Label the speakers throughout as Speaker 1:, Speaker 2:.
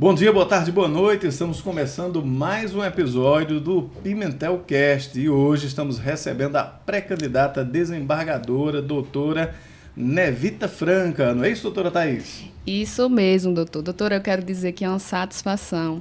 Speaker 1: Bom dia, boa tarde, boa noite. Estamos começando mais um episódio do Pimentel Cast e hoje estamos recebendo a pré-candidata desembargadora, doutora Nevita Franca. Não é isso, doutora Thaís?
Speaker 2: Isso mesmo, doutor. Doutora, eu quero dizer que é uma satisfação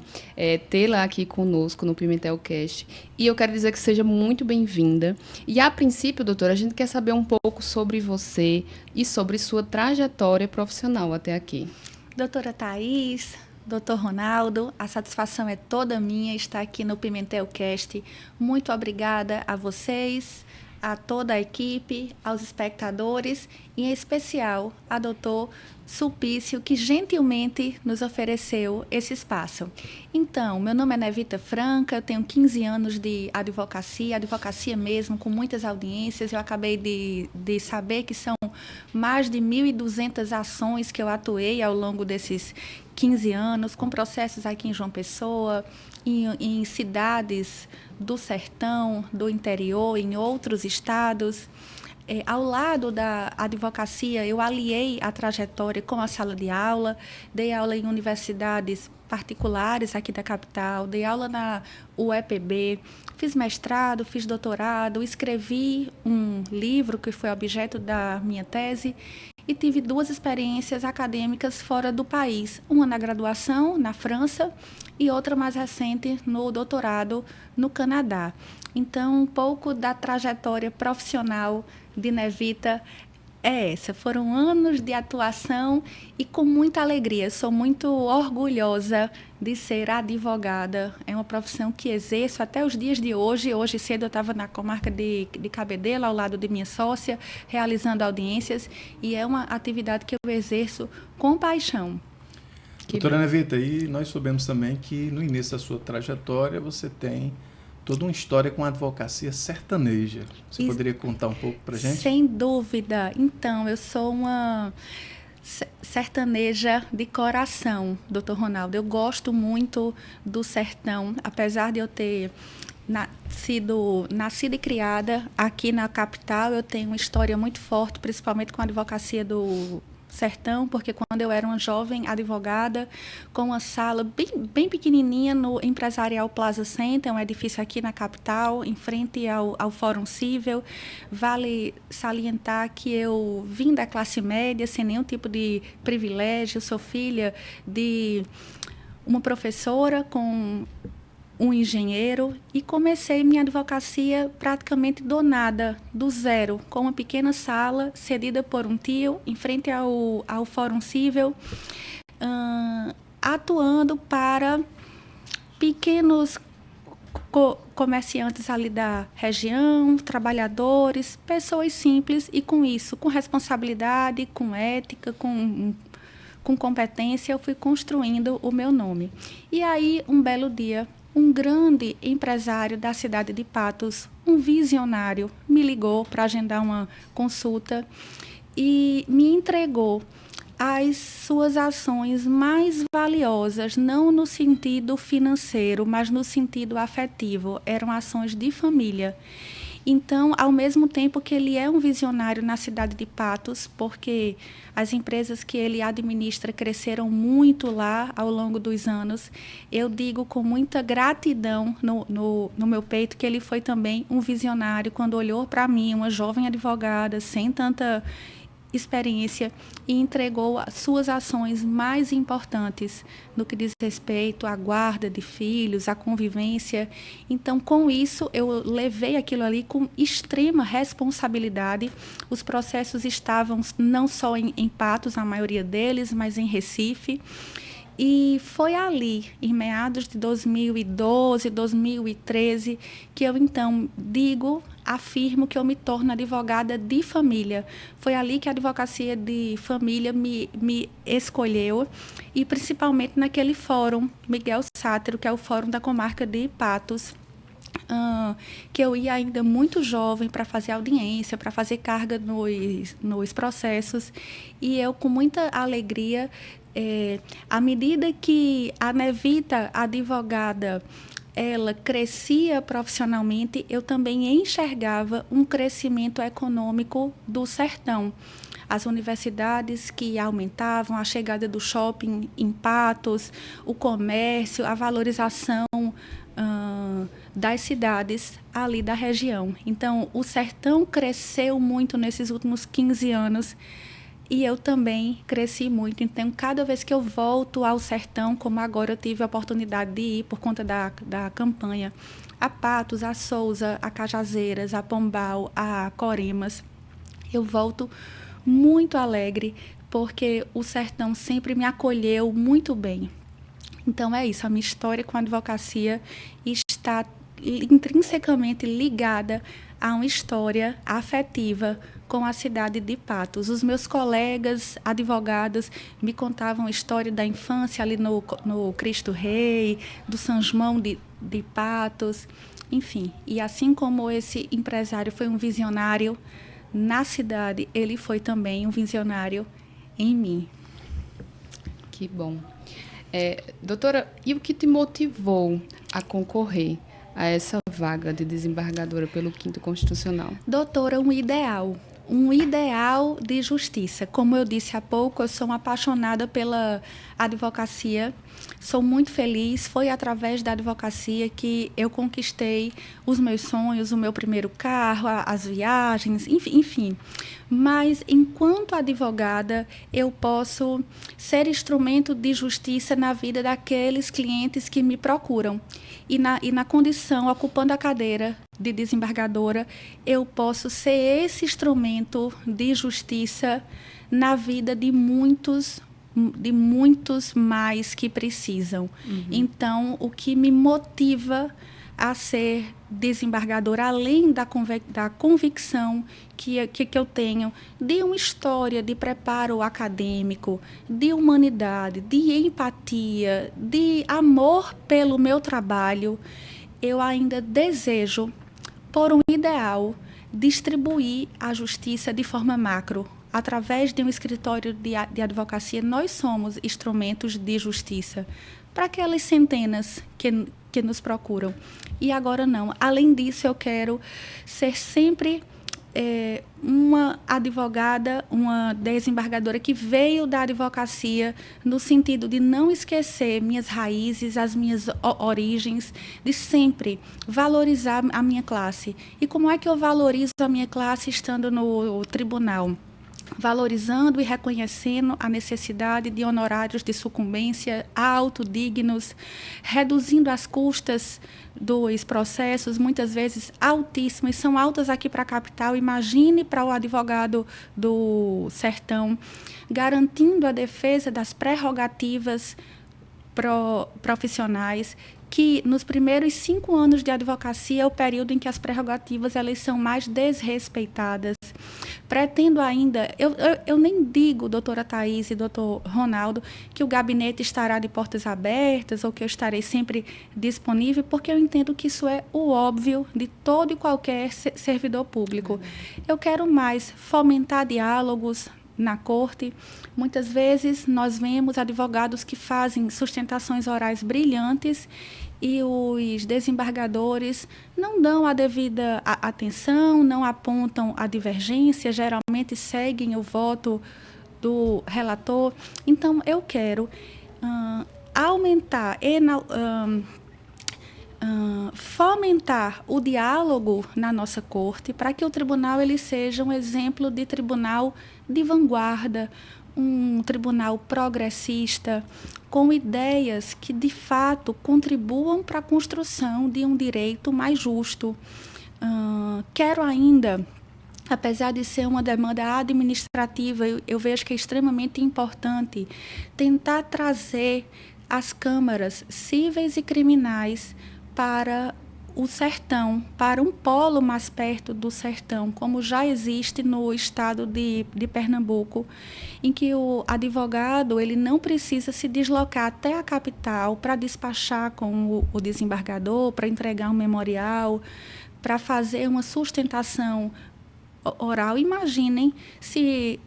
Speaker 2: tê-la aqui conosco no Pimentel Cast. E eu quero dizer que seja muito bem-vinda. E, a princípio, doutora, a gente quer saber um pouco sobre você e sobre sua trajetória profissional até aqui.
Speaker 3: Doutora Thaís, doutor Ronaldo, a satisfação é toda minha estar aqui no Pimentel Cast. Muito obrigada a vocês, a toda a equipe, aos espectadores e, em especial, a doutor Sulpício, que gentilmente nos ofereceu esse espaço. Então, meu nome é Nevita Franca, eu tenho 15 anos de advocacia mesmo, com muitas audiências. Eu acabei de saber que são mais de 1.200 ações que eu atuei ao longo desses 15 anos, com processos aqui em João Pessoa, em cidades do sertão, do interior, em outros estados. Ao lado da advocacia, eu aliei a trajetória com a sala de aula, dei aula em universidades particulares aqui da capital, dei aula na UEPB, fiz mestrado, fiz doutorado, escrevi um livro que foi objeto da minha tese e tive 2 experiências acadêmicas fora do país, uma na graduação, na França, e outra mais recente no doutorado no Canadá. Então, um pouco da trajetória profissional de Nevita é essa. Foram anos de atuação e com muita alegria. Sou muito orgulhosa de ser advogada. É uma profissão que exerço até os dias de hoje. Hoje cedo eu estava na comarca de Cabedelo, ao lado de minha sócia, realizando audiências. E é uma atividade que eu exerço com paixão.
Speaker 1: Doutora Nevita, e nós soubemos também que no início da sua trajetória você tem toda uma história com a advocacia sertaneja. Você poderia contar um pouco para a gente?
Speaker 3: Sem dúvida. Então, eu sou uma sertaneja de coração, doutor Ronaldo. Eu gosto muito do sertão, apesar de eu ter nascida e criada aqui na capital. Eu tenho uma história muito forte, principalmente com a advocacia do sertão, porque quando eu era uma jovem advogada, com uma sala bem pequenininha no Empresarial Plaza Center, um edifício aqui na capital, em frente ao Fórum Cível. Vale salientar que eu vim da classe média, sem nenhum tipo de privilégio. Sou filha de uma professora com um engenheiro e comecei minha advocacia praticamente do zero, com uma pequena sala cedida por um tio em frente ao Fórum Cível, atuando para pequenos comerciantes ali da região, trabalhadores, pessoas simples, e com isso, com responsabilidade, com ética, com competência, eu fui construindo o meu nome. E aí, um belo dia, um grande empresário da cidade de Patos, um visionário, me ligou para agendar uma consulta e me entregou as suas ações mais valiosas, não no sentido financeiro, mas no sentido afetivo. Eram ações de família. Então, ao mesmo tempo que ele é um visionário na cidade de Patos, porque as empresas que ele administra cresceram muito lá ao longo dos anos, eu digo com muita gratidão no meu peito que ele foi também um visionário quando olhou para mim, uma jovem advogada, sem tanta experiência, e entregou as suas ações mais importantes no que diz respeito à guarda de filhos, à convivência. Então, com isso, eu levei aquilo ali com extrema responsabilidade. Os processos estavam não só em Patos, a maioria deles, mas em Recife. E foi ali, em meados de 2012, 2013, que eu, então, afirmo que eu me torno advogada de família. Foi ali que a advocacia de família me escolheu, e principalmente naquele fórum, Miguel Sátiro, que é o fórum da comarca de Patos, que eu ia ainda muito jovem para fazer audiência, para fazer carga nos processos, e eu, com muita alegria, à medida que a Nevita, advogada, ela crescia profissionalmente, eu também enxergava um crescimento econômico do sertão. As universidades que aumentavam, a chegada do shopping em Patos, o comércio, a valorização das cidades ali da região. Então, o sertão cresceu muito nesses últimos 15 anos e eu também cresci muito. Então, cada vez que eu volto ao sertão, como agora eu tive a oportunidade de ir por conta da campanha, a Patos, a Sousa, a Cajazeiras, a Pombal, a Coremas, eu volto muito alegre, porque o sertão sempre me acolheu muito bem. Então, é isso. A minha história com a advocacia está intrinsecamente ligada a uma história afetiva com a cidade de Patos. Os meus colegas advogados me contavam a história da infância ali no Cristo Rei, do São João de Patos, enfim. E assim como esse empresário foi um visionário na cidade, ele foi também um visionário em mim.
Speaker 2: Que bom. Doutora, e o que te motivou a concorrer a essa vaga de desembargadora pelo 5º Constitucional?
Speaker 3: Doutora, um ideal de justiça. Como eu disse há pouco, eu sou uma apaixonada pela advocacia, sou muito feliz. Foi através da advocacia que eu conquistei os meus sonhos, o meu primeiro carro, as viagens, enfim. Mas, enquanto advogada, eu posso ser instrumento de justiça na vida daqueles clientes que me procuram. E na condição, ocupando a cadeira de desembargadora, eu posso ser esse instrumento de justiça na vida de muitos mais que precisam. Uhum. Então, o que me motiva a ser desembargadora, além da convicção que eu tenho de uma história de preparo acadêmico, de humanidade, de empatia, de amor pelo meu trabalho, eu ainda desejo, por um ideal, distribuir a justiça de forma macro. Através de um escritório de advocacia, nós somos instrumentos de justiça para aquelas centenas que nos procuram. E agora não. Além disso, eu quero ser sempre uma advogada, uma desembargadora que veio da advocacia no sentido de não esquecer minhas raízes, as minhas origens, de sempre valorizar a minha classe. E como é que eu valorizo a minha classe estando no tribunal? Valorizando e reconhecendo a necessidade de honorários de sucumbência dignos, reduzindo as custas dos processos, muitas vezes altíssimas, são altas aqui para a capital, imagine para o advogado do sertão, garantindo a defesa das prerrogativas profissionais, que nos primeiros 5 anos de advocacia é o período em que as prerrogativas elas são mais desrespeitadas. Pretendo ainda, eu nem digo, doutora Thaís e doutor Ronaldo, que o gabinete estará de portas abertas ou que eu estarei sempre disponível, porque eu entendo que isso é o óbvio de todo e qualquer servidor público. Eu quero mais fomentar diálogos na corte. Muitas vezes nós vemos advogados que fazem sustentações orais brilhantes e os desembargadores não dão a devida atenção, não apontam a divergência, geralmente seguem o voto do relator. Então, eu quero aumentar, fomentar o diálogo na nossa corte para que o tribunal ele seja um exemplo de tribunal de vanguarda, um tribunal progressista, com ideias que, de fato, contribuam para a construção de um direito mais justo. Quero ainda, apesar de ser uma demanda administrativa, eu vejo que é extremamente importante tentar trazer as câmaras cíveis e criminais para o sertão, para um polo mais perto do sertão, como já existe no estado de Pernambuco, em que o advogado ele não precisa se deslocar até a capital para despachar com o desembargador, para entregar um memorial, para fazer uma sustentação oral. Imaginem se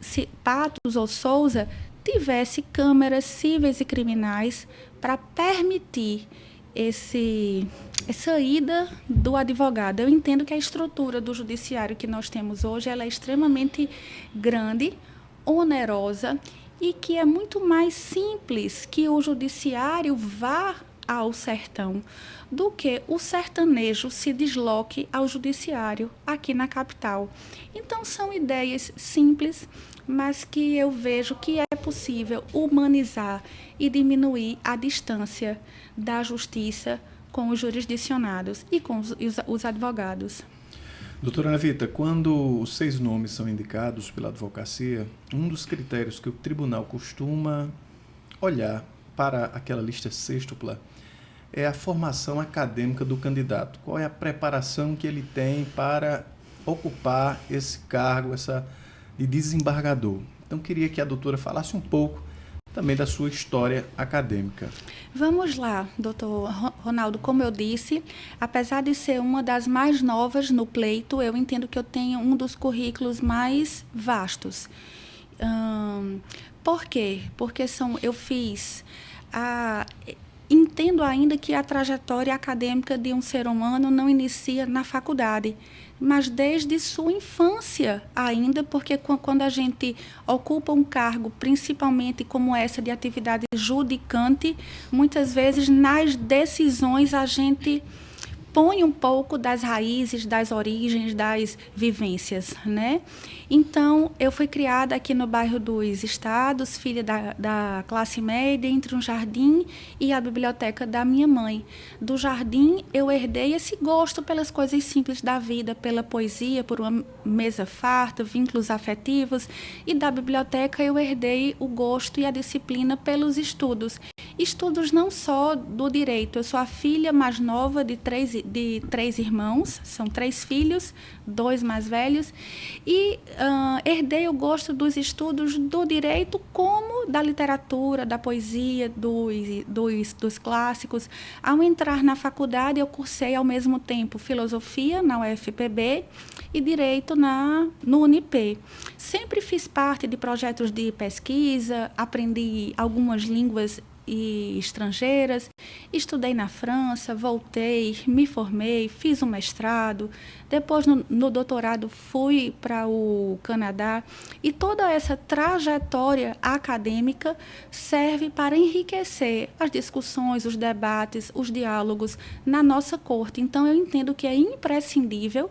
Speaker 3: Patos ou Sousa tivesse câmaras cíveis e criminais para permitir essa ida do advogado. Eu entendo que a estrutura do judiciário que nós temos hoje ela é extremamente grande, onerosa, e que é muito mais simples que o judiciário vá ao sertão do que o sertanejo se desloque ao judiciário aqui na capital. Então, são ideias simples, mas que eu vejo que é possível humanizar e diminuir a distância da justiça com os jurisdicionados e com os advogados.
Speaker 1: Doutora Nevita, quando os 6 nomes são indicados pela advocacia, um dos critérios que o tribunal costuma olhar para aquela lista sextupla é a formação acadêmica do candidato. Qual é a preparação que ele tem para ocupar esse cargo, de desembargador? Então, queria que a doutora falasse um pouco também da sua história acadêmica.
Speaker 3: Vamos lá, doutor Ronaldo. Como eu disse, apesar de ser uma das mais novas no pleito, eu entendo que eu tenho um dos currículos mais vastos. Por quê? Porque eu fiz entendo ainda que a trajetória acadêmica de um ser humano não inicia na faculdade, mas desde sua infância ainda, porque quando a gente ocupa um cargo, principalmente como essa de atividade judicante, muitas vezes nas decisões a gente põe um pouco das raízes, das origens, das vivências, né? Então, eu fui criada aqui no bairro dos Estados, filha da classe média, entre um jardim e a biblioteca da minha mãe. Do jardim, eu herdei esse gosto pelas coisas simples da vida, pela poesia, por uma mesa farta, vínculos afetivos. E da biblioteca, eu herdei o gosto e a disciplina pelos estudos. Estudos não só do direito. Eu sou a filha mais nova de três irmãos, são 3 filhos, 2 mais velhos, e herdei o gosto dos estudos do direito como da literatura, da poesia, dos clássicos. Ao entrar na faculdade, eu cursei ao mesmo tempo filosofia na UFPB e direito no Unip. Sempre fiz parte de projetos de pesquisa, aprendi algumas línguas estrangeiras, estudei na França, voltei, me formei, fiz um mestrado, depois no doutorado fui para o Canadá, e toda essa trajetória acadêmica serve para enriquecer as discussões, os debates, os diálogos na nossa corte. Então, eu entendo que é imprescindível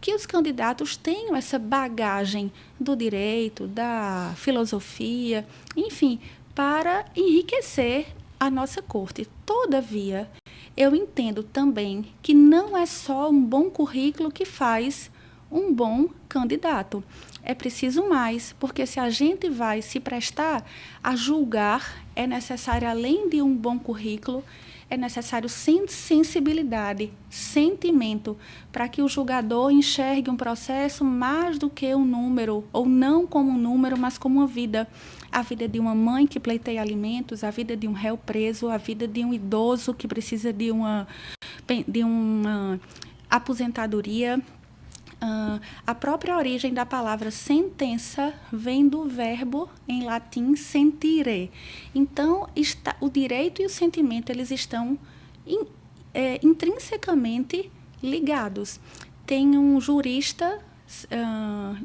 Speaker 3: que os candidatos tenham essa bagagem do direito, da filosofia, enfim, para enriquecer a nossa corte. Todavia, eu entendo também que não é só um bom currículo que faz um bom candidato. É preciso mais, porque se a gente vai se prestar a julgar, é necessário, além de um bom currículo, é necessário sensibilidade, sentimento, para que o julgador enxergue um processo mais do que um número, ou não como um número, mas como uma vida. A vida de uma mãe que pleiteia alimentos, a vida de um réu preso, a vida de um idoso que precisa de uma aposentadoria. A própria origem da palavra sentença vem do verbo em latim sentire. Então, o direito e o sentimento eles estão intrinsecamente ligados. Tem um jurista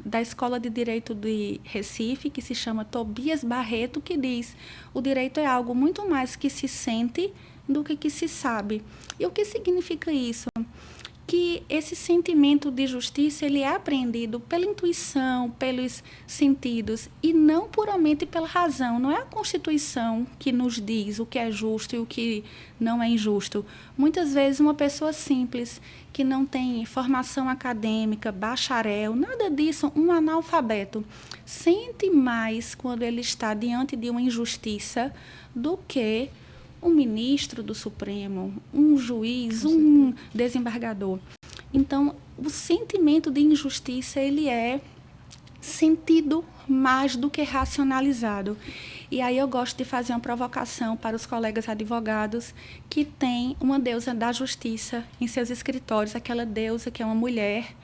Speaker 3: da Escola de Direito de Recife, que se chama Tobias Barreto, que diz: o direito é algo muito mais que se sente do que se sabe. E o que significa isso? Que esse sentimento de justiça ele é apreendido pela intuição, pelos sentidos, e não puramente pela razão. Não é a Constituição que nos diz o que é justo e o que não é injusto. Muitas vezes uma pessoa simples, que não tem formação acadêmica, bacharel, nada disso, um analfabeto, sente mais quando ele está diante de uma injustiça do que um ministro do Supremo, um juiz, um desembargador. Então, o sentimento de injustiça, ele é sentido mais do que racionalizado. E aí eu gosto de fazer uma provocação para os colegas advogados que têm uma deusa da justiça em seus escritórios, aquela deusa que é uma mulher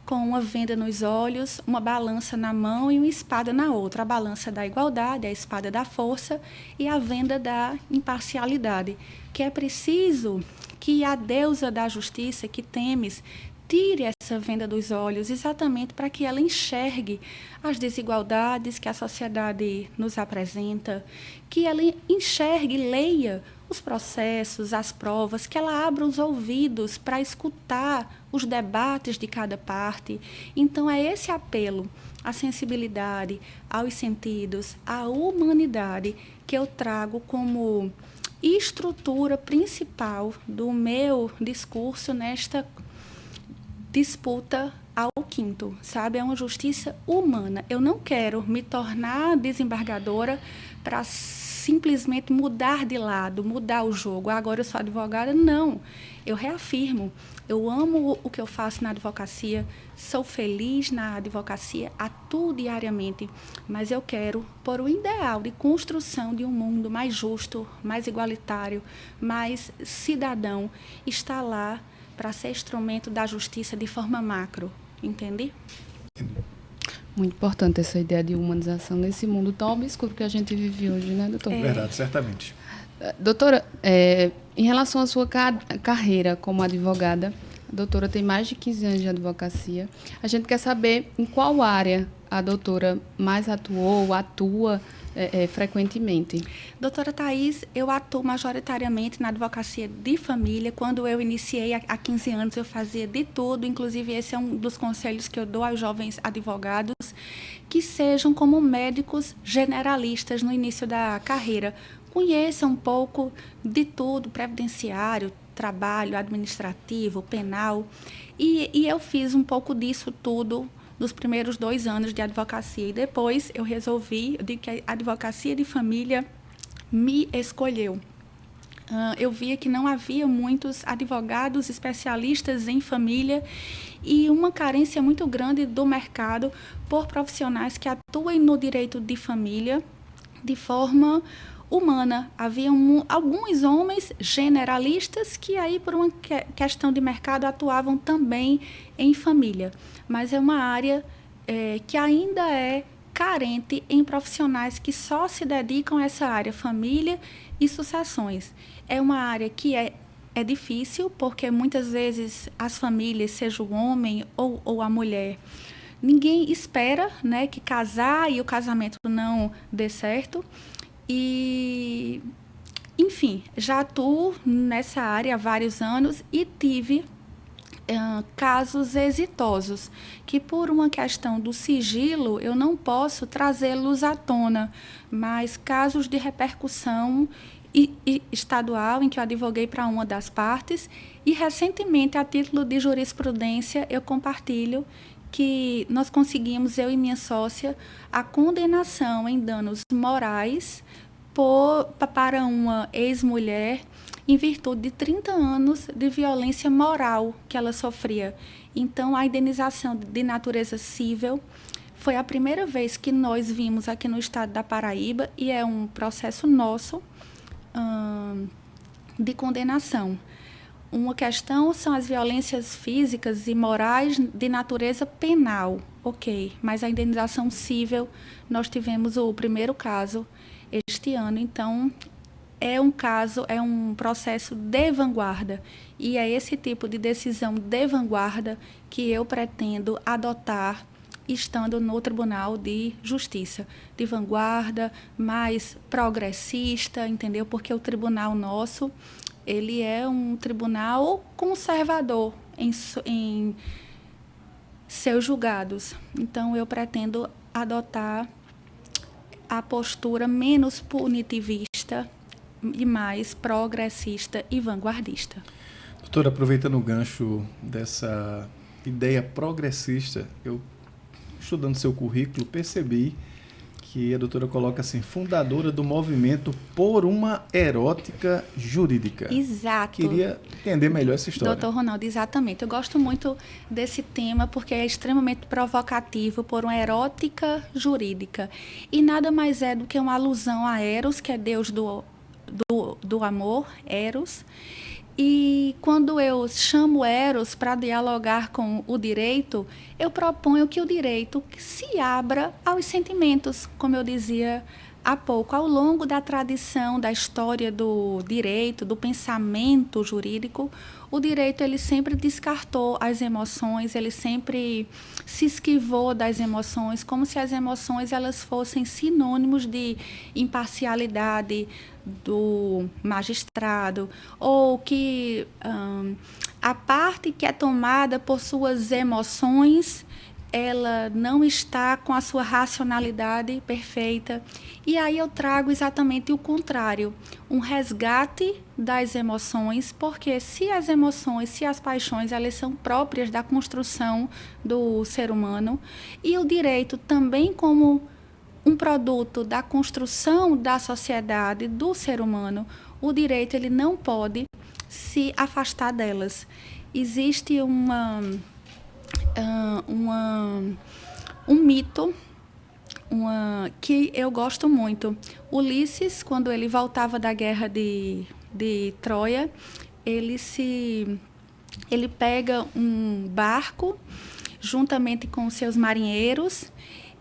Speaker 3: com uma venda nos olhos, uma balança na mão e uma espada na outra. A balança da igualdade, a espada da força e a venda da imparcialidade. Que é preciso que a deusa da justiça, que Temis, tire essa venda dos olhos, exatamente para que ela enxergue as desigualdades que a sociedade nos apresenta, que ela enxergue e leia os processos, as provas, que ela abra os ouvidos para escutar os debates de cada parte. Então, é esse apelo à sensibilidade, aos sentidos, à humanidade que eu trago como estrutura principal do meu discurso nesta disputa ao quinto, sabe? É uma justiça humana. Eu não quero me tornar desembargadora para simplesmente mudar de lado, mudar o jogo. Agora eu sou advogada. Não. Eu reafirmo. Eu amo o que eu faço na advocacia, sou feliz na advocacia, atuo diariamente, mas eu quero, por o ideal de construção de um mundo mais justo, mais igualitário, mais cidadão, estar lá para ser instrumento da justiça de forma macro, entende?
Speaker 2: Muito importante essa ideia de humanização nesse mundo tão obscuro que a gente vive hoje, né, doutor?
Speaker 1: Verdade, certamente.
Speaker 2: Doutora, em relação à sua carreira como advogada, a doutora tem mais de 15 anos de advocacia. A gente quer saber em qual área a doutora mais atuou ou atua frequentemente.
Speaker 3: Doutora Thaís, eu atuo majoritariamente na advocacia de família. Quando eu iniciei há 15 anos, eu fazia de tudo, inclusive esse é um dos conselhos que eu dou aos jovens advogados, que sejam como médicos generalistas no início da carreira. Conheçam um pouco de tudo, previdenciário, trabalho, administrativo, penal. E eu fiz um pouco disso tudo nos primeiros 2 anos de advocacia. E depois eu resolvi, eu digo que a advocacia de família me escolheu. Eu via que não havia muitos advogados especialistas em família e uma carência muito grande do mercado por profissionais que atuem no direito de família de forma humana. Havia alguns homens generalistas que aí, por uma questão de mercado, atuavam também em família. Mas é uma área que ainda é carente em profissionais que só se dedicam a essa área, família e sucessões. É uma área que é difícil, porque muitas vezes as famílias, seja o homem ou a mulher, ninguém espera, né, que casar e o casamento não dê certo. E, enfim, já atuo nessa área há vários anos e tive casos exitosos, que por uma questão do sigilo eu não posso trazê-los à tona, mas casos de repercussão estadual em que eu advoguei para uma das partes e recentemente, a título de jurisprudência, eu compartilho que nós conseguimos, eu e minha sócia, a condenação em danos morais para uma ex-mulher em virtude de 30 anos de violência moral que ela sofria. Então, a indenização de natureza civil foi a primeira vez que nós vimos aqui no estado da Paraíba e é um processo nosso de condenação. Uma questão são as violências físicas e morais de natureza penal, ok, mas a indenização civil, nós tivemos o primeiro caso este ano, então é um processo de vanguarda e é esse tipo de decisão de vanguarda que eu pretendo adotar estando no Tribunal de Justiça, de vanguarda, mais progressista, entendeu? Porque o tribunal nosso, ele é um tribunal conservador em seus julgados. Então, eu pretendo adotar a postura menos punitivista e mais progressista e vanguardista.
Speaker 1: Doutora, aproveitando o gancho dessa ideia progressista, eu, estudando seu currículo, percebi que a doutora coloca assim, fundadora do movimento por uma erótica jurídica.
Speaker 3: Exato.
Speaker 1: Queria entender melhor essa história.
Speaker 3: Doutor Ronaldo, exatamente. Eu gosto muito desse tema porque é extremamente provocativo, por uma erótica jurídica. E nada mais é do que uma alusão a Eros, que é Deus do amor, Eros, E quando eu chamo Eros para dialogar com o direito, eu proponho que o direito se abra aos sentimentos, como eu dizia há pouco. Ao longo da tradição, da história do direito, do pensamento jurídico, o direito ele sempre descartou as emoções, ele sempre se esquivou das emoções, como se as emoções elas fossem sinônimos de imparcialidade do magistrado, ou que a parte que é tomada por suas emoções ela não está com a sua racionalidade perfeita. E aí eu trago exatamente o contrário, um resgate das emoções, porque se as emoções, se as paixões, elas são próprias da construção do ser humano, e o direito também como um produto da construção da sociedade, do ser humano, o direito ele não pode se afastar delas. Existe um mito que eu gosto muito. Ulisses, quando ele voltava da guerra de Troia, ele pega um barco juntamente com seus marinheiros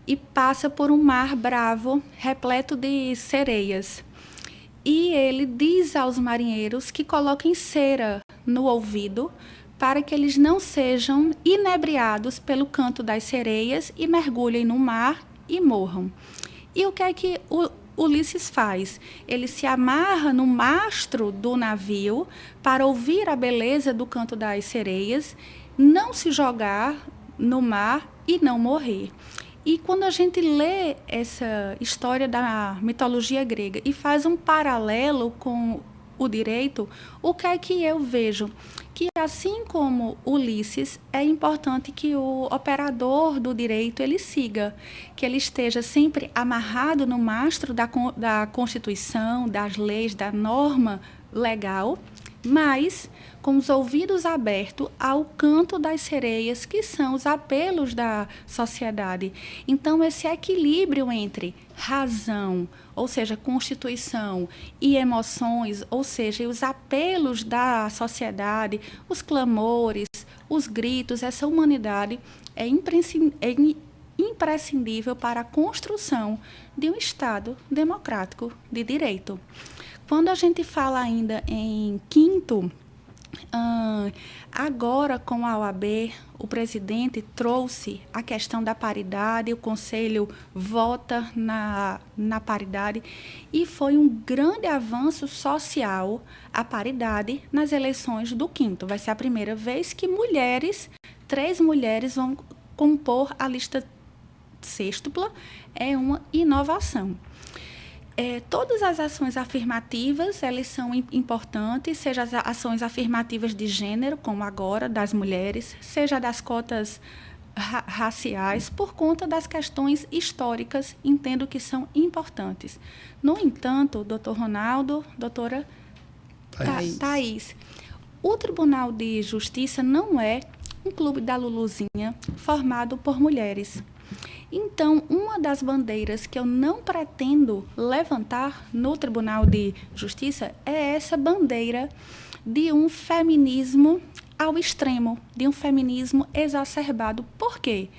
Speaker 3: e passa por um mar bravo, repleto de sereias. E ele diz aos marinheiros que coloquem cera no ouvido para que eles não sejam inebriados pelo canto das sereias e mergulhem no mar e morram. E o que é que Ulisses faz? Ele se amarra no mastro do navio para ouvir a beleza do canto das sereias, não se jogar no mar e não morrer. E quando a gente lê essa história da mitologia grega e faz um paralelo com o direito, o que é que eu vejo? Que assim como Ulisses, é importante que o operador do direito ele siga, que ele esteja sempre amarrado no mastro da Constituição, das leis, da norma legal, mas com os ouvidos abertos ao canto das sereias, que são os apelos da sociedade. Então, esse equilíbrio entre razão, ou seja, Constituição, e emoções, ou seja, os apelos da sociedade, os clamores, os gritos, essa humanidade é imprescindível para a construção de um Estado democrático de direito. Quando a gente fala ainda em quinto, agora com a OAB, o presidente trouxe a questão da paridade, o Conselho vota na paridade e foi um grande avanço social a paridade nas eleições do quinto. Vai ser a primeira vez que 3 mulheres vão compor a lista sextupla, é uma inovação. Todas as ações afirmativas, elas são importantes, seja as ações afirmativas de gênero, como agora, das mulheres, seja das cotas raciais, por conta das questões históricas, entendo que são importantes. No entanto, doutor Ronaldo, doutora Thaís, o Tribunal de Justiça não é um clube da Luluzinha formado por mulheres. Então, uma das bandeiras que eu não pretendo levantar no Tribunal de Justiça é essa bandeira de um feminismo ao extremo, de um feminismo exacerbado. Por quê?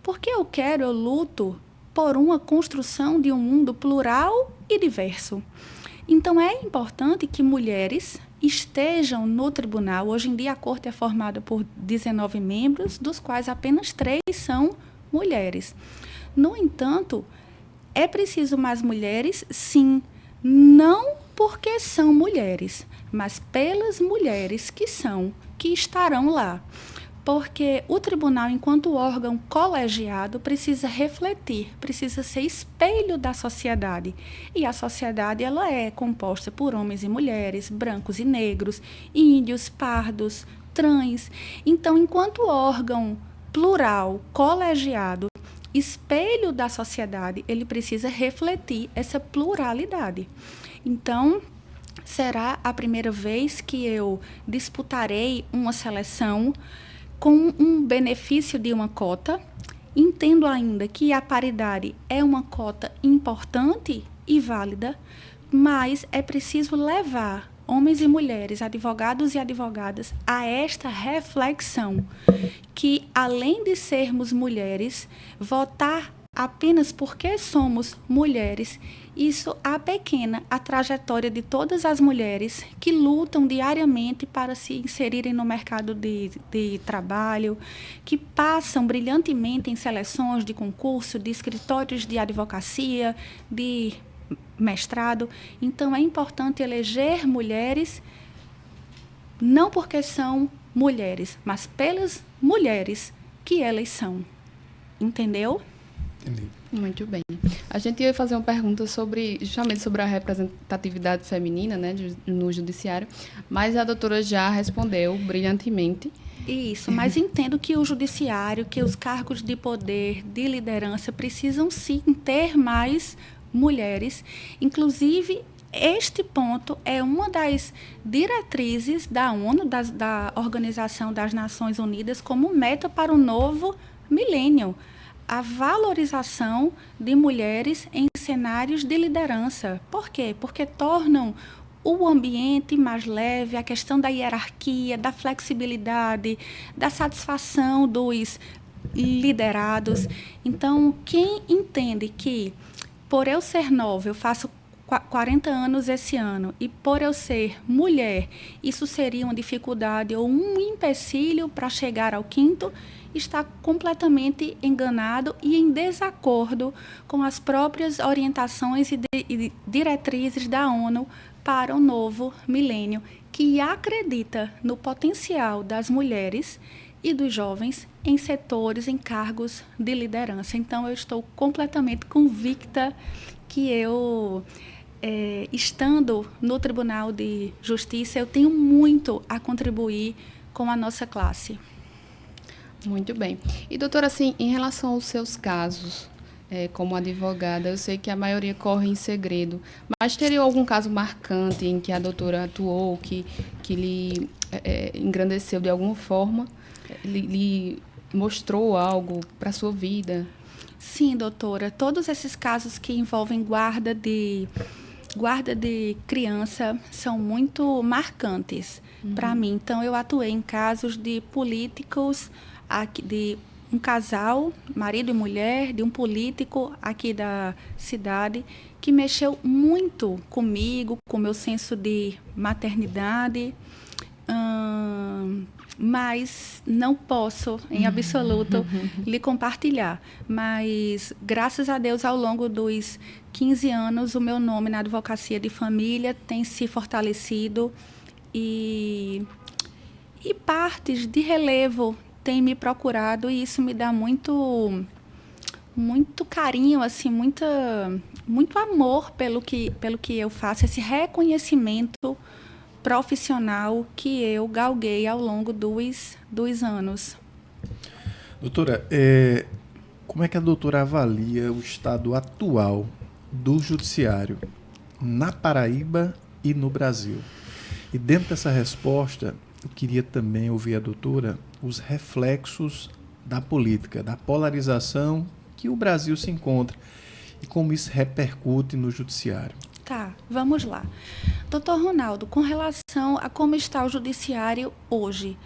Speaker 3: Porque eu luto por uma construção de um mundo plural e diverso. Então, é importante que mulheres estejam no tribunal. Hoje em dia, a corte é formada por 19 membros, dos quais apenas 3 são mulheres. No entanto, é preciso mais mulheres, sim, não porque são mulheres, mas pelas mulheres que estarão lá. Porque o tribunal, enquanto órgão colegiado, precisa refletir, precisa ser espelho da sociedade. E a sociedade ela é composta por homens e mulheres, brancos e negros, índios, pardos, trans. Então, enquanto órgão plural, colegiado, espelho da sociedade, ele precisa refletir essa pluralidade. Então, será a primeira vez que eu disputarei uma seleção com um benefício de uma cota. Entendo ainda que a paridade é uma cota importante e válida, mas é preciso levar homens e mulheres, advogados e advogadas, a esta reflexão que, além de sermos mulheres, votar apenas porque somos mulheres, isso apequena a trajetória de todas as mulheres que lutam diariamente para se inserirem no mercado de trabalho, que passam brilhantemente em seleções de concurso, de escritórios de advocacia, de mestrado. Então, é importante eleger mulheres, não porque são mulheres, mas pelas mulheres que elas são. Entendeu?
Speaker 1: Entendi.
Speaker 2: Muito bem. A gente ia fazer uma pergunta justamente sobre a representatividade feminina, né, no judiciário, mas a doutora já respondeu brilhantemente.
Speaker 3: Isso, mas entendo que o judiciário, que os cargos de poder, de liderança, precisam sim ter mais mulheres. Inclusive, este ponto é uma das diretrizes da ONU, da Organização das Nações Unidas, como meta para o novo milênio. A valorização de mulheres em cenários de liderança. Por quê? Porque tornam o ambiente mais leve, a questão da hierarquia, da flexibilidade, da satisfação dos liderados. Então, quem entende que, por eu ser nova, eu faço 40 anos esse ano, e por eu ser mulher, isso seria uma dificuldade ou um empecilho para chegar ao quinto, está completamente enganado e em desacordo com as próprias orientações e diretrizes da ONU para o novo milênio, que acredita no potencial das mulheres e dos jovens em setores, em cargos de liderança. Então, eu estou completamente convicta que eu, estando no Tribunal de Justiça, eu tenho muito a contribuir com a nossa classe.
Speaker 2: Muito bem. E, doutora, assim, em relação aos seus casos, como advogada, eu sei que a maioria corre em segredo, mas teria algum caso marcante em que a doutora atuou, que lhe engrandeceu de alguma forma, lhe mostrou algo para a sua vida?
Speaker 3: Sim, doutora. Todos esses casos que envolvem guarda de criança são muito marcantes para mim. Então, eu atuei em casos de políticos, de um casal, marido e mulher, de um político aqui da cidade, que mexeu muito comigo, com o meu senso de maternidade, mas não posso, em absoluto, lhe compartilhar. Mas, graças a Deus, ao longo dos 15 anos, o meu nome na advocacia de família tem se fortalecido e partes de relevo têm me procurado, e isso me dá muito carinho, assim, muito amor pelo que eu faço, esse reconhecimento profissional que eu galguei ao longo dos anos.
Speaker 1: Doutora, como é que a doutora avalia o estado atual do judiciário na Paraíba e no Brasil? E dentro dessa resposta, eu queria também ouvir a doutora os reflexos da política, da polarização que o Brasil se encontra e como isso repercute no judiciário.
Speaker 3: Tá, vamos lá. Doutor Ronaldo, com relação a como está o judiciário hoje,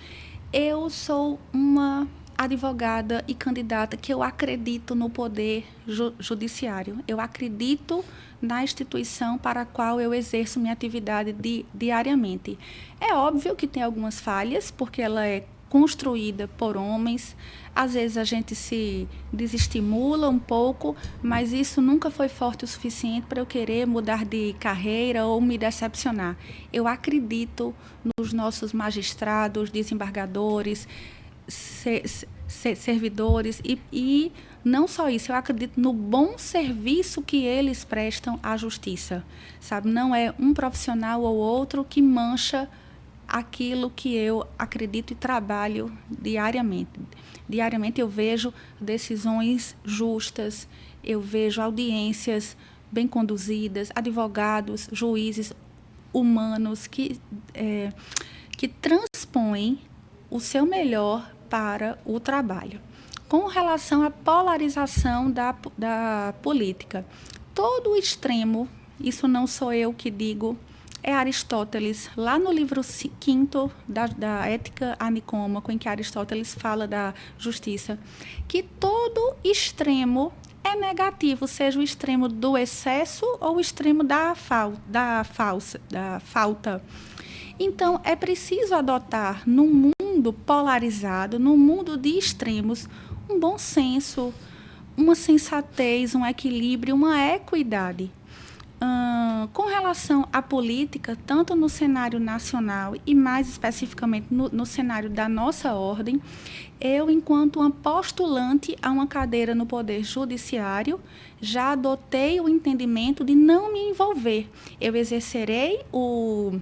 Speaker 3: eu sou uma advogada e candidata que eu acredito no poder judiciário. Eu acredito na instituição para a qual eu exerço minha atividade diariamente. É óbvio que tem algumas falhas, porque ela é construída por homens. Às vezes a gente se desestimula um pouco, mas isso nunca foi forte o suficiente para eu querer mudar de carreira ou me decepcionar. Eu acredito nos nossos magistrados, desembargadores, servidores e não só isso, eu acredito no bom serviço que eles prestam à justiça, sabe? Não é um profissional ou outro que mancha aquilo que eu acredito e trabalho diariamente. Diariamente eu vejo decisões justas, eu vejo audiências bem conduzidas, advogados, juízes humanos que transpõem o seu melhor para o trabalho. Com relação à polarização da política, todo o extremo, isso não sou eu que digo, é Aristóteles, lá no livro 5 da Ética a Nicômaco, em que Aristóteles fala da justiça, que todo extremo é negativo, seja o extremo do excesso ou o extremo da falta. Então, é preciso adotar, num mundo polarizado, num mundo de extremos, um bom senso, uma sensatez, um equilíbrio, uma equidade. Com relação à política, tanto no cenário nacional e mais especificamente no cenário da nossa ordem, eu, enquanto uma postulante a uma cadeira no Poder Judiciário, já adotei o entendimento de não me envolver. Eu exercerei o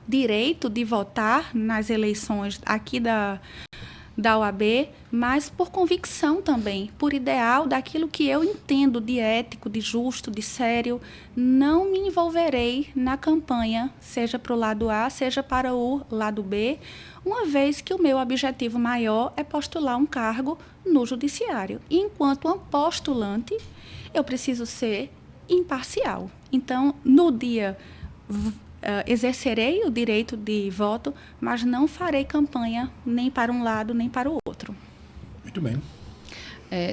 Speaker 3: direito de votar nas eleições aqui da OAB, mas por convicção também, por ideal daquilo que eu entendo de ético, de justo, de sério. Não me envolverei na campanha, seja para o lado A, seja para o lado B, uma vez que o meu objetivo maior é postular um cargo no judiciário. E, enquanto uma postulante, eu preciso ser imparcial. Então, no dia exercerei o direito de voto, mas não farei campanha nem para um lado nem para o outro.
Speaker 1: Muito bem.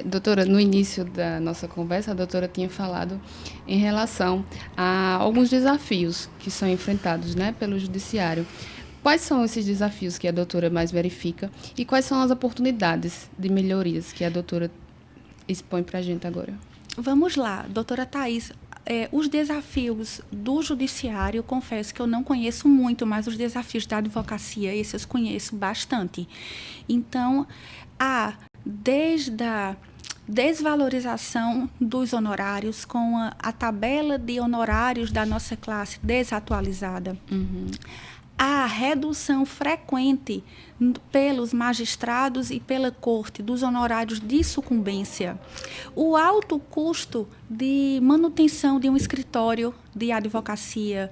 Speaker 2: Doutora, no início da nossa conversa, a doutora tinha falado em relação a alguns desafios que são enfrentados, né, pelo judiciário. Quais são esses desafios que a doutora mais verifica e quais são as oportunidades de melhorias que a doutora expõe para a gente agora?
Speaker 3: Vamos lá, doutora Thais. Os desafios do judiciário, eu confesso que eu não conheço muito, mas os desafios da advocacia, esses eu conheço bastante. Então, desde a desvalorização dos honorários, com a tabela de honorários da nossa classe desatualizada, a redução frequente pelos magistrados e pela corte dos honorários de sucumbência, o alto custo de manutenção de um escritório de advocacia,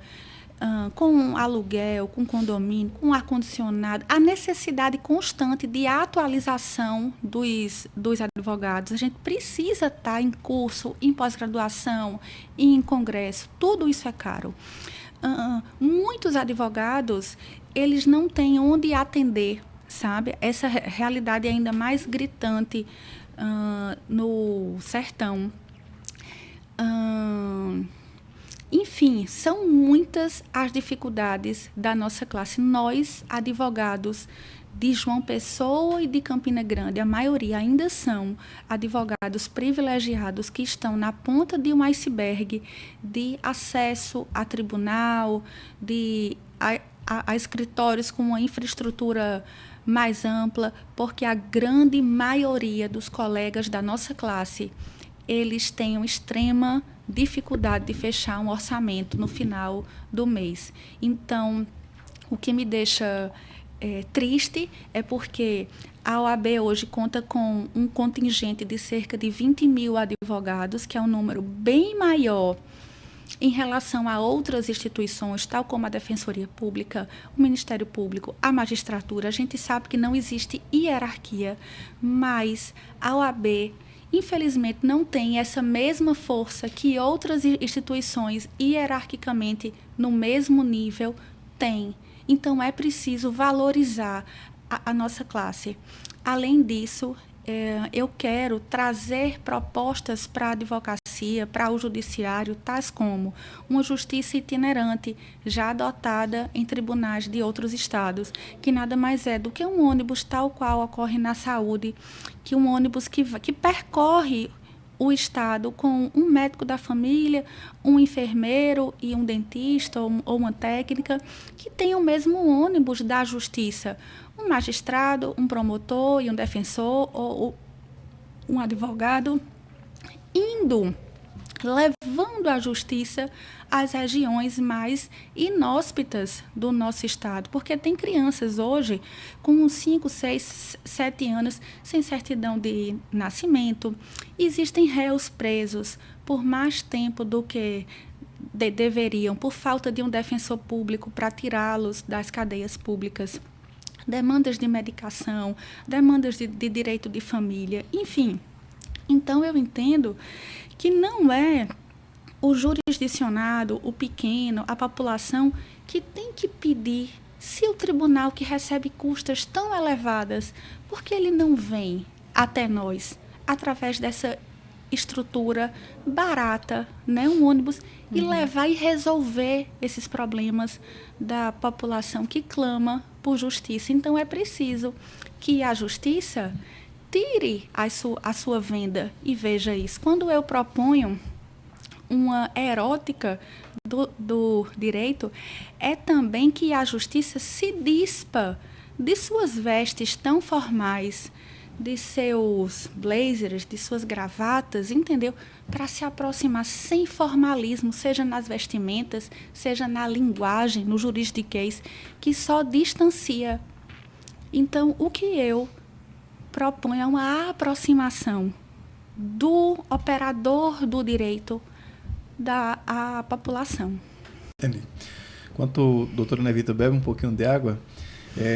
Speaker 3: com aluguel, com condomínio, com ar-condicionado, a necessidade constante de atualização dos advogados. A gente precisa estar em curso, em pós-graduação, em congresso, tudo isso é caro. Muitos advogados, eles não têm onde atender, sabe? Essa realidade é ainda mais gritante no sertão. Enfim, são muitas as dificuldades da nossa classe. Nós, advogados de João Pessoa e de Campina Grande, a maioria ainda são advogados privilegiados que estão na ponta de um iceberg de acesso a tribunal, a escritórios com uma infraestrutura mais ampla, porque a grande maioria dos colegas da nossa classe, eles têm uma extrema dificuldade de fechar um orçamento no final do mês. Então, o que me deixa triste é porque a OAB hoje conta com um contingente de cerca de 20 mil advogados, que é um número bem maior em relação a outras instituições, tal como a Defensoria Pública, o Ministério Público, a magistratura. A gente sabe que não existe hierarquia, mas a OAB, infelizmente, não tem essa mesma força que outras instituições hierarquicamente no mesmo nível têm. Então, é preciso valorizar a nossa classe. Além disso, eu quero trazer propostas para a advocacia, para o judiciário, tais como uma justiça itinerante, já adotada em tribunais de outros estados, que nada mais é do que um ônibus tal qual ocorre na saúde, que um ônibus que percorre o estado com um médico da família, um enfermeiro e um dentista ou uma técnica, que tem o mesmo ônibus da justiça. Um magistrado, um promotor e um defensor ou um advogado levando a justiça às regiões mais inóspitas do nosso estado, porque tem crianças hoje com 5, 6, 7 anos sem certidão de nascimento. Existem réus presos por mais tempo do que deveriam, por falta de um defensor público para tirá-los das cadeias públicas. Demandas de medicação, demandas de direito de família, enfim. Então, eu entendo que não é o jurisdicionado, o pequeno, a população, que tem que pedir, se o tribunal que recebe custas tão elevadas, por que ele não vem até nós, através dessa estrutura barata, né, um ônibus, e levar e resolver esses problemas da população que clama por justiça. Então, é preciso que a justiça tire a sua venda e veja isso. Quando eu proponho uma erótica do direito, é também que a justiça se dispa de suas vestes tão formais, de seus blazers, de suas gravatas, entendeu? Para se aproximar sem formalismo, seja nas vestimentas, seja na linguagem, no juridiquês, que só distancia. Então, o que eu proponho é uma aproximação do operador do direito à população.
Speaker 1: Entendi. Enquanto a doutora Nevita bebe um pouquinho de água,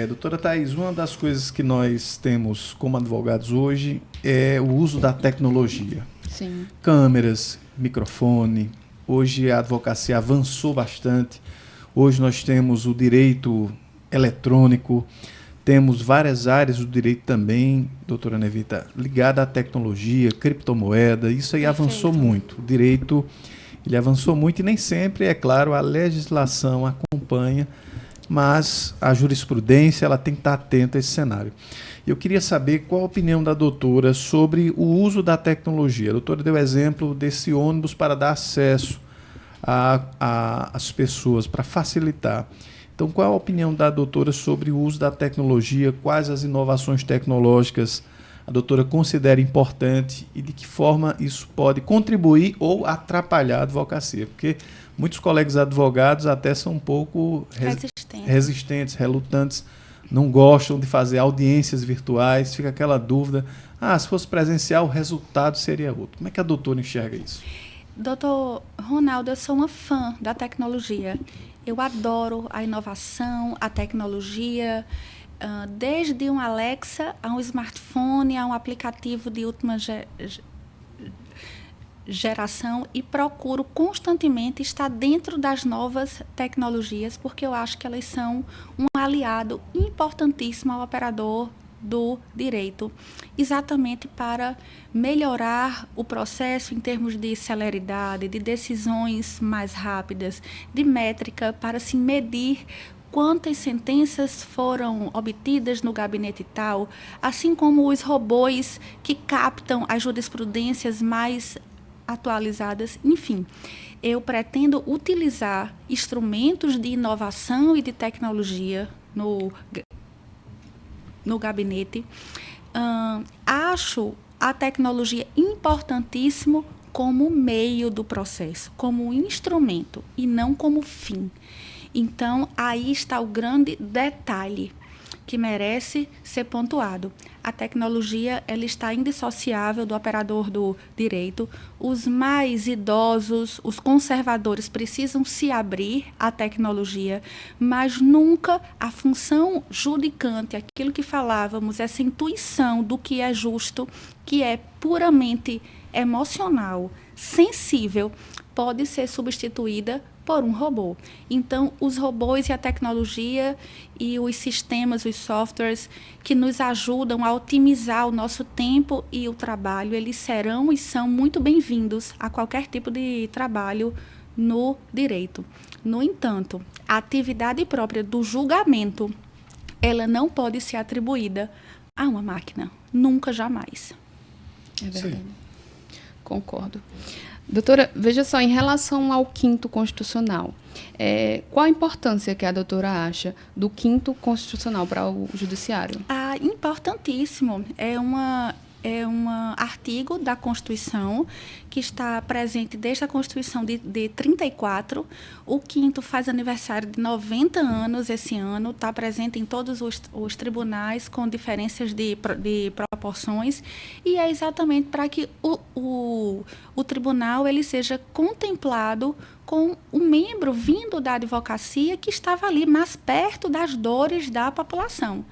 Speaker 1: doutora Thaís, uma das coisas que nós temos como advogados hoje é o uso da tecnologia.
Speaker 2: Sim.
Speaker 1: Câmeras, microfone. Hoje a advocacia avançou bastante. Hoje nós temos o direito eletrônico, temos várias áreas do direito também, doutora Nevita, ligada à tecnologia, criptomoeda. Isso aí avançou muito. O direito, ele avançou muito e nem sempre, é claro, a legislação acompanha, mas a jurisprudência ela tem que estar atenta a esse cenário. Eu queria saber qual a opinião da doutora sobre o uso da tecnologia. A doutora deu exemplo desse ônibus para dar acesso às pessoas, para facilitar. Então, qual a opinião da doutora sobre o uso da tecnologia? Quais as inovações tecnológicas a doutora considera importante e de que forma isso pode contribuir ou atrapalhar a advocacia? Porque muitos colegas advogados até são um pouco resistentes, relutantes, não gostam de fazer audiências virtuais, fica aquela dúvida, se fosse presencial o resultado seria outro. Como é que a doutora enxerga isso?
Speaker 3: Doutor Ronaldo, eu sou uma fã da tecnologia. Eu adoro a inovação, a tecnologia, desde um Alexa a um smartphone, a um aplicativo de última geração, e procuro constantemente estar dentro das novas tecnologias, porque eu acho que elas são um aliado importantíssimo ao operador do direito, exatamente para melhorar o processo em termos de celeridade, de decisões mais rápidas, de métrica, para se medir quantas sentenças foram obtidas no gabinete tal, assim como os robôs que captam as jurisprudências mais atualizadas. Enfim, eu pretendo utilizar instrumentos de inovação e de tecnologia no gabinete. Acho a tecnologia importantíssimo como meio do processo, como instrumento e não como fim. Então, aí está o grande detalhe que merece ser pontuado. A tecnologia ela está indissociável do operador do direito. Os mais idosos, os conservadores precisam se abrir à tecnologia, mas nunca a função judicante, aquilo que falávamos, essa intuição do que é justo, que é puramente emocional, sensível, pode ser substituída por um robô. Então, os robôs e a tecnologia e os sistemas, os softwares que nos ajudam a otimizar o nosso tempo e o trabalho, eles serão e são muito bem-vindos a qualquer tipo de trabalho no direito. No entanto, a atividade própria do julgamento, ela não pode ser atribuída a uma máquina. Nunca, jamais.
Speaker 2: É verdade. Sim. Concordo. Doutora, veja só, em relação ao 5º Constitucional, qual a importância que a doutora acha do 5º Constitucional para o Judiciário?
Speaker 3: Importantíssimo. É um artigo da Constituição que está presente desde a Constituição de 34. O 5º faz aniversário de 90 anos esse ano, está presente em todos os tribunais com diferenças de proporções, e é exatamente para que o tribunal ele seja contemplado com um membro vindo da advocacia que estava ali mais perto das dores da população.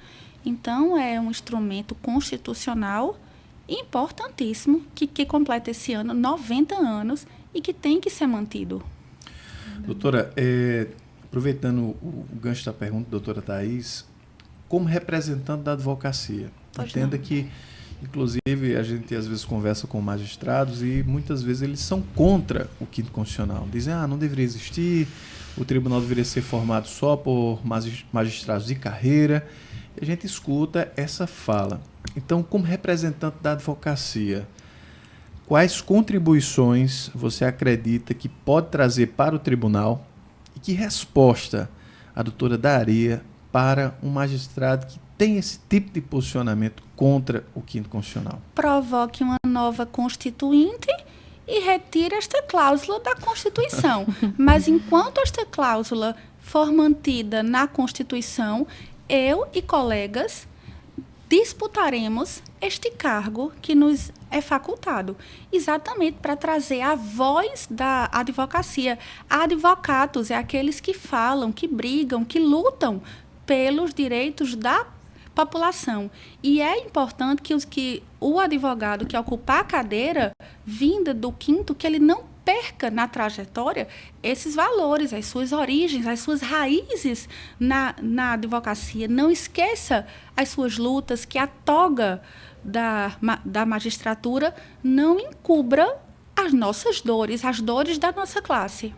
Speaker 3: Então, é um instrumento constitucional importantíssimo que completa esse ano 90 anos e que tem que ser mantido.
Speaker 1: Doutora, aproveitando o gancho da pergunta, doutora Thaís, como representante da advocacia, entenda que, inclusive, a gente às vezes conversa com magistrados e muitas vezes eles são contra o quinto constitucional. Dizem, não deveria existir, o tribunal deveria ser formado só por magistrados de carreira. E a gente escuta essa fala. Então, como representante da advocacia, quais contribuições você acredita que pode trazer para o tribunal e que resposta a doutora daria para um magistrado que tem esse tipo de posicionamento contra o quinto constitucional?
Speaker 3: Provoque uma nova constituinte e retire esta cláusula da Constituição. Mas enquanto esta cláusula for mantida na Constituição, eu e colegas disputaremos este cargo que nos é facultado, exatamente para trazer a voz da advocacia. Advocados é aqueles que falam, que brigam, que lutam pelos direitos da população. E é importante que o advogado que ocupar a cadeira vinda do quinto, que ele não perca na trajetória esses valores, as suas origens, as suas raízes na advocacia. Não esqueça as suas lutas, que a toga da magistratura não encubra as nossas dores, as dores da nossa classe.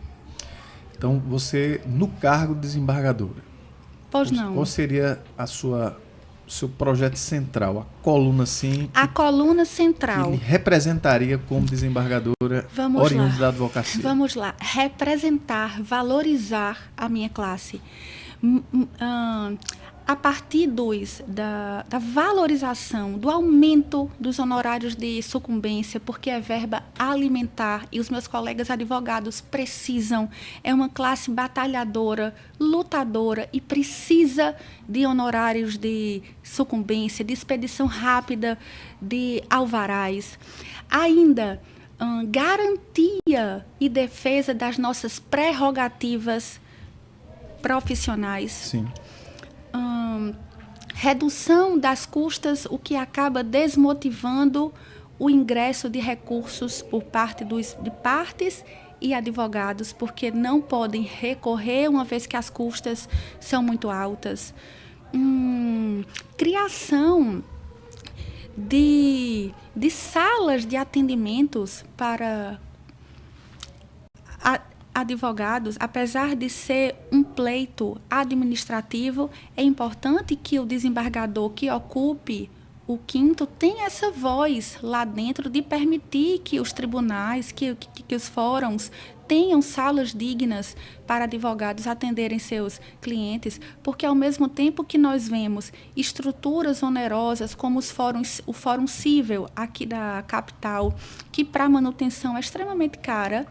Speaker 1: Então, você, no cargo de desembargadora,
Speaker 3: Pois não.
Speaker 1: qual seria o seu projeto central, a coluna, sim,
Speaker 3: A coluna central.
Speaker 1: que lhe representaria como desembargadora oriunda da advocacia?
Speaker 3: Vamos lá. Representar, valorizar a minha classe. A partir da valorização, do aumento dos honorários de sucumbência, porque é verba alimentar e os meus colegas advogados precisam. É uma classe batalhadora, lutadora e precisa de honorários de sucumbência, de expedição rápida de alvarás. Ainda, garantia e defesa das nossas prerrogativas profissionais.
Speaker 1: Sim.
Speaker 3: Redução das custas, o que acaba desmotivando o ingresso de recursos por parte de partes e advogados, porque não podem recorrer uma vez que as custas são muito altas. Criação de salas de atendimentos para advogados. Apesar de ser um pleito administrativo, é importante que o desembargador que ocupe o quinto tenha essa voz lá dentro de permitir que os tribunais, que os fóruns tenham salas dignas para advogados atenderem seus clientes, porque ao mesmo tempo que nós vemos estruturas onerosas como o Fórum Cível aqui da capital, que para manutenção é extremamente cara,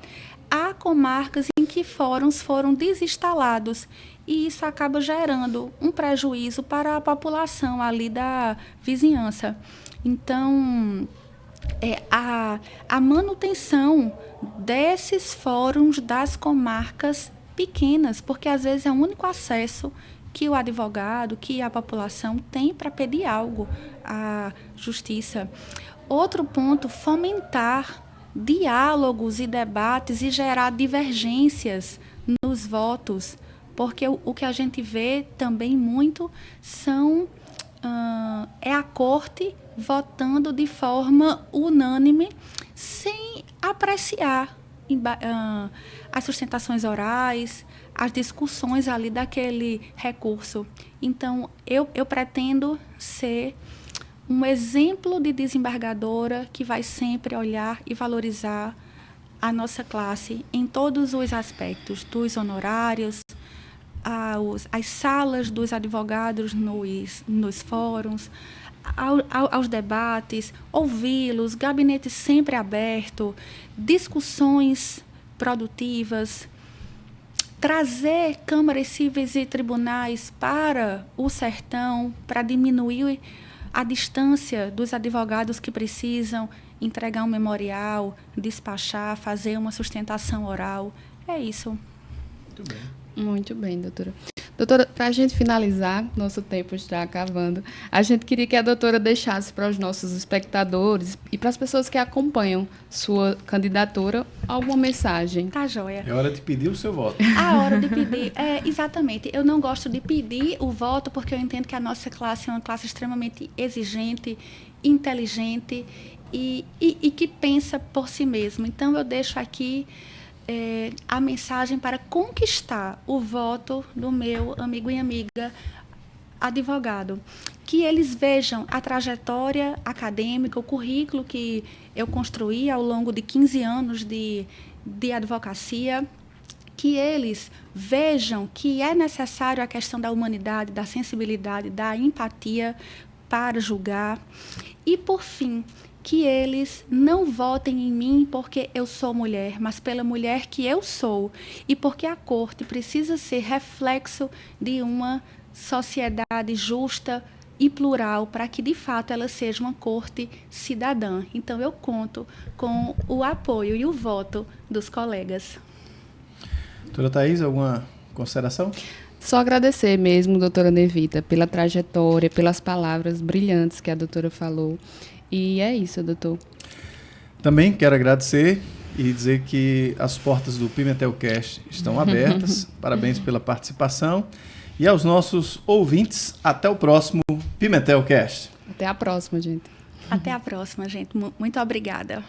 Speaker 3: há comarcas em que fóruns foram desinstalados e isso acaba gerando um prejuízo para a população ali da vizinhança. Então, a manutenção desses fóruns das comarcas pequenas, porque às vezes é o único acesso que o advogado, que a população tem para pedir algo à justiça. Outro ponto, fomentar diálogos e debates e gerar divergências nos votos, porque o que a gente vê também muito é a corte votando de forma unânime, sem apreciar as sustentações orais, as discussões ali daquele recurso. Então, eu pretendo ser um exemplo de desembargadora que vai sempre olhar e valorizar a nossa classe em todos os aspectos, dos honorários, as salas dos advogados nos fóruns, aos debates, ouvi-los, gabinete sempre aberto, discussões produtivas, trazer câmaras cíveis e tribunais para o sertão, para diminuir a distância dos advogados que precisam entregar um memorial, despachar, fazer uma sustentação oral. É isso.
Speaker 1: Muito bem.
Speaker 2: Muito bem, doutora. Doutora, para a gente finalizar, nosso tempo está acabando, a gente queria que a doutora deixasse para os nossos espectadores e para as pessoas que acompanham sua candidatura alguma mensagem.
Speaker 3: Tá, joia.
Speaker 1: É hora de pedir o seu voto.
Speaker 3: A hora de pedir, exatamente. Eu não gosto de pedir o voto porque eu entendo que a nossa classe é uma classe extremamente exigente, inteligente e que pensa por si mesmo. Então, eu deixo aqui a mensagem para conquistar o voto do meu amigo e amiga advogado. Que eles vejam a trajetória acadêmica, o currículo que eu construí ao longo de 15 anos de advocacia, que eles vejam que é necessário a questão da humanidade, da sensibilidade, da empatia para julgar. E, por fim, que eles não votem em mim porque eu sou mulher, mas pela mulher que eu sou. E porque a corte precisa ser reflexo de uma sociedade justa e plural para que, de fato, ela seja uma corte cidadã. Então, eu conto com o apoio e o voto dos colegas.
Speaker 1: Doutora Thaís, alguma consideração?
Speaker 2: Só agradecer mesmo, doutora Nevita, pela trajetória, pelas palavras brilhantes que a doutora falou. E é isso, doutor.
Speaker 1: Também quero agradecer e dizer que as portas do Pimentelcast estão abertas. Parabéns pela participação. E aos nossos ouvintes, até o próximo Pimentelcast.
Speaker 2: Até a próxima, gente.
Speaker 3: Até a próxima, gente. Muito obrigada.